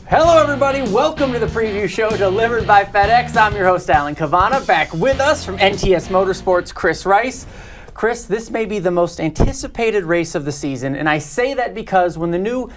Hello, everybody. Welcome to the preview show delivered by FedEx. I'm your host, Alan Cavana. Back with us from NTS Motorsports, Chris Rice. Chris, this may be the most anticipated race of the season, and I say that because when the new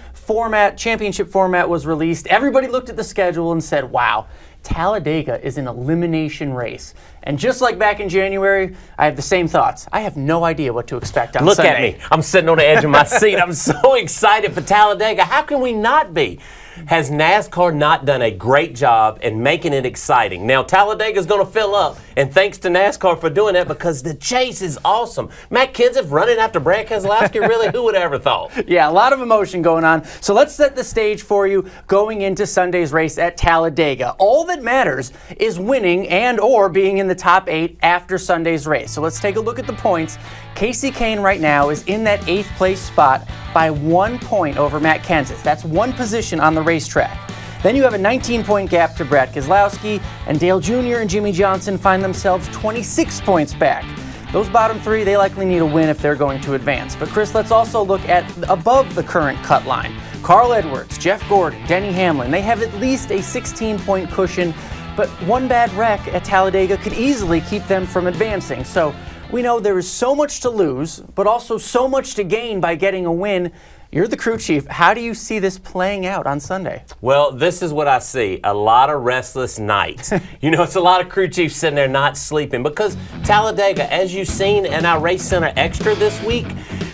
championship format was released, everybody looked at the schedule and said, wow, Talladega is an elimination race. And just like back in January, I have the same thoughts. I have no idea what to expect on Sunday. Look at me. I'm sitting on the edge of my seat. I'm so excited for Talladega. How can we not be? Has NASCAR not done a great job in making it exciting? Now, Talladega is going to fill up, and thanks to NASCAR for doing that because the chase is awesome. Matt Kenseth running after Brad Keselowski, really? Who would have ever thought? Yeah, a lot of emotion going on. So let's set the stage for you going into Sunday's race at Talladega. All that matters is winning and or being in the top 8 after Sunday's race. So let's take a look at the points. Kasey Kahne right now is in that 8th place spot by 1 point over Matt Kenseth. That's one position on the racetrack. Then you have a 19-point gap to Brad Keselowski, and Dale Jr. and Jimmy Johnson find themselves 26 points back. Those bottom 3, they likely need a win if they're going to advance. But Chris, let's also look at above the current cut line. Carl Edwards, Jeff Gordon, Denny Hamlin, they have at least a 16-point cushion, but one bad wreck at Talladega could easily keep them from advancing. So we know there is so much to lose, but also so much to gain by getting a win. You're the crew chief. How do you see this playing out on Sunday? Well, this is what I see. A lot of restless nights. It's a lot of crew chiefs sitting there not sleeping because Talladega, as you've seen in our Race Center Extra this week,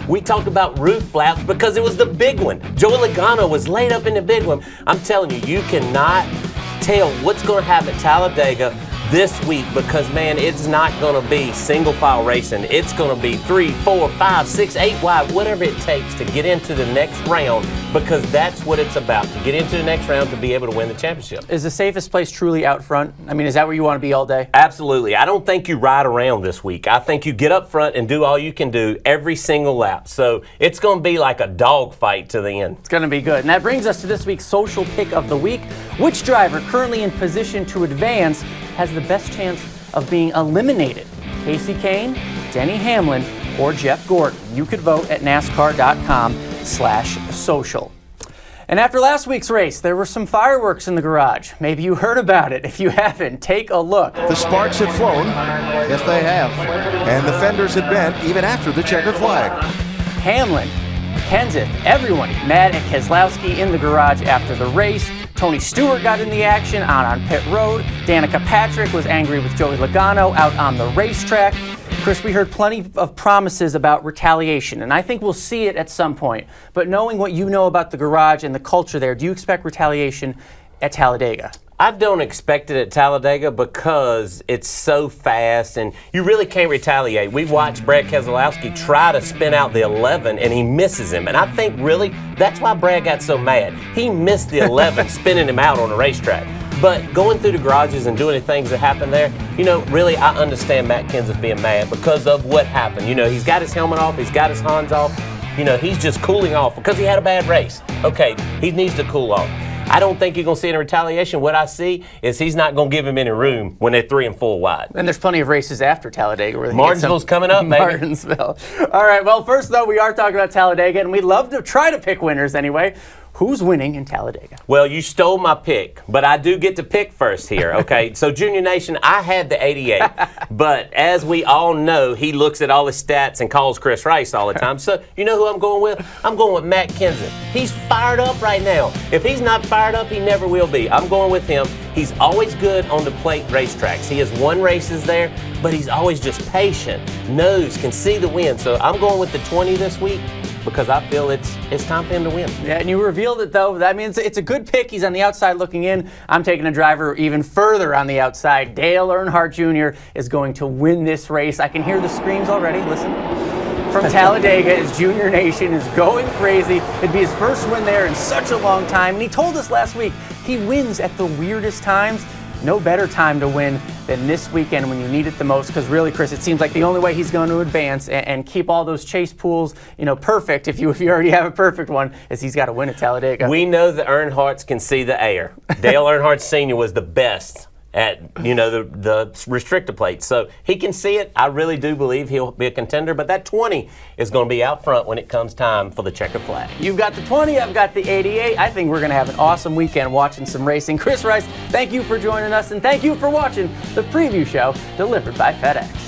we talked about roof flaps because it was the big one. Joey Logano was laid up in the big one. I'm telling you, you cannot tell what's going to happen at Talladega this week because, man, it's not going to be single file racing. It's going to be 3, 4, 5, 6, 8 wide, whatever it takes to get into the next round because that's what it's about, to get into the next round to be able to win the championship. Is the safest place truly out front? I mean, is that where you want to be all day? Absolutely. I don't think you ride around this week. I think you get up front and do all you can do every single lap. So it's going to be like a dog fight to the end. It's going to be good. And that brings us to this week's social pick of the week. Which driver currently in position to advance has the best chance of being eliminated? Kasey Kahne, Denny Hamlin, or Jeff Gordon? You could vote at NASCAR.com/social. And after last week's race, there were some fireworks in the garage. Maybe you heard about it. If you haven't, take a look. The sparks have flown. Yes, they have. And the fenders had bent even after the checkered flag. Hamlin, Kenseth, everyone mad at Keselowski in the garage after the race. Tony Stewart got in the action out on pit road. Danica Patrick was angry with Joey Logano out on the racetrack. Chris, we heard plenty of promises about retaliation, and I think we'll see it at some point. But knowing what you know about the garage and the culture there, do you expect retaliation at Talladega? I don't expect it at Talladega because it's so fast and you really can't retaliate. We watched Brad Keselowski try to spin out the 11 and he misses him. And I think really that's why Brad got so mad. He missed the 11 spinning him out on the racetrack. But going through the garages and doing the things that happened there, really I understand Matt Kenseth being mad because of what happened. He's got his helmet off, he's got his Hans off. He's just cooling off because he had a bad race. Okay, he needs to cool off. I don't think you're going to see any retaliation. What I see is he's not going to give him any room when they're 3 and 4 wide. And there's plenty of races after Talladega. Where Martinsville's coming up, baby. Martinsville. All right, well, first, though, we are talking about Talladega, and we love to try to pick winners anyway. Who's winning in Talladega? Well, you stole my pick, but I do get to pick first here, okay? So, Junior Nation, I had the 88, but as we all know, he looks at all his stats and calls Chris Rice all the time. So, you know who I'm going with? I'm going with Matt Kenseth. He's fired up right now. If he's not fired up, he never will be. I'm going with him. He's always good on the plate racetracks. He has won races there, but he's always just patient, knows, can see the win. So, I'm going with the 20 this week, because I feel it's time for him to win. Yeah, and you revealed it, though. That means it's a good pick. He's on the outside looking in. I'm taking a driver even further on the outside. Dale Earnhardt Jr. is going to win this race. I can hear the screams already. Listen. From Talladega, as Junior Nation is going crazy. It'd be his first win there in such a long time. And he told us last week he wins at the weirdest times. No better time to win than this weekend when you need it the most, because really, Chris, it seems like the only way he's going to advance and keep all those chase pools, perfect, if you already have a perfect one, is he's got to win at Talladega. We know the Earnhardts can see the air. Dale Earnhardt Sr. was the best at the restrictor plate. So he can see it. I really do believe he'll be a contender, but that 20 is going to be out front when it comes time for the checker flag. You've got the 20, I've got the 88. I think we're going to have an awesome weekend watching some racing. Chris Rice, thank you for joining us, and thank you for watching the preview show delivered by FedEx.